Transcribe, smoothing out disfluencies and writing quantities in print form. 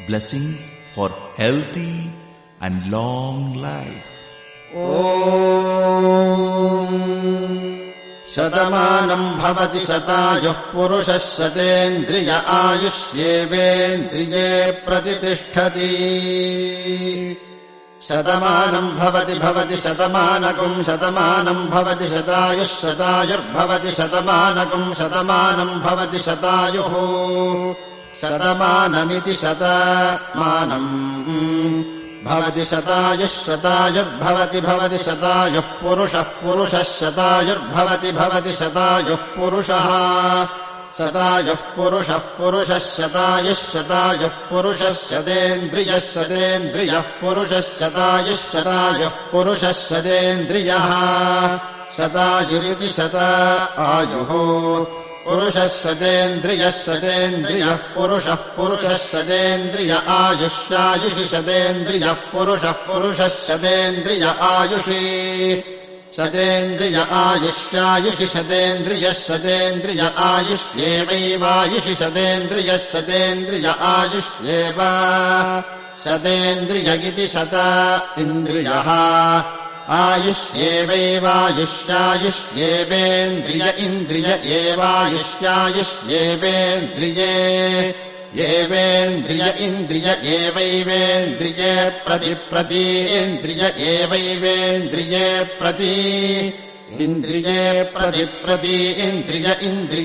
blessings for healthy and long life. शतमानम् भवति शतायुः पुरुषः शतेन्द्रिय आयुष्येवेन्द्रिये प्रतितिष्ठति शतमानम् भवति शतमानकम् शतमानम् भवति शतायुः शतायुर्भवति शतमानकम् शतमानम् भवति शतायुः शतमानमिति शतमानम् भवति शतायुः शतायुर्भवति भवति शतायुः पुरुषः शतायुर्भवति शतायुः पुरुषः शतायुः पुरुषः शतायुः शतेन्द्रियः पुरुषः शतायुः शतेन्द्रियः शतायुरिति शतायुः पुरुषः शतेन्द्रियः पुरुषः शतेन्द्रिय आयुष्यायुषि शतेन्द्रियः पुरुषः शतेन्द्रिय आयुषि शतेन्द्रिय आयुष्यायुषि शतेन्द्रिय आयुष्येवैवायुषि शतेन्द्रिय आयुष्येव शतेन्द्रिय इति शत इन्द्रियः आयुष्येवैवायुष्यायुष्येवेन्द्रिय इन्द्रिय एवायुष्यायुष्येवेन्द्रिये येवेन्द्रिय इन्द्रिय एवैवेन्द्रिये प्रतिप्रतीन्द्रिय एवैवेन्द्रिये प्रति इन्द्रिये प्रतिप्रति इन्द्रिय इन्द्रिय